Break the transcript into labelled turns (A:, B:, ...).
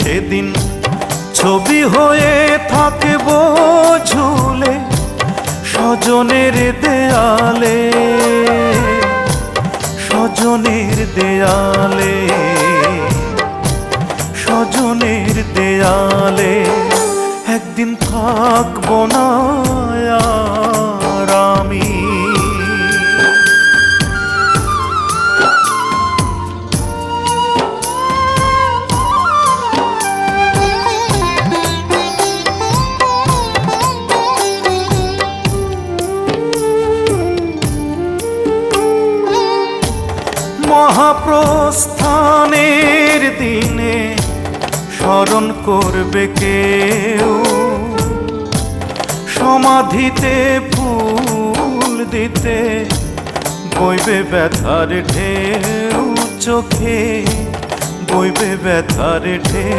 A: সেদিন ছবি হয়ে থাকব ঝুলে স্বজনের দেয়ালে, স্বজনের দেয়ালে, স্বজনের দেয়ালে। একদিন থাকবো না আর আমি। মহাপ্রস্থানের দিনে স্মরণ করবে কেউ, সমাধিতে ফুল দিতে বইবে ব্যথার ঢেউ, চোখে বইবে ব্যথার ঢেউ।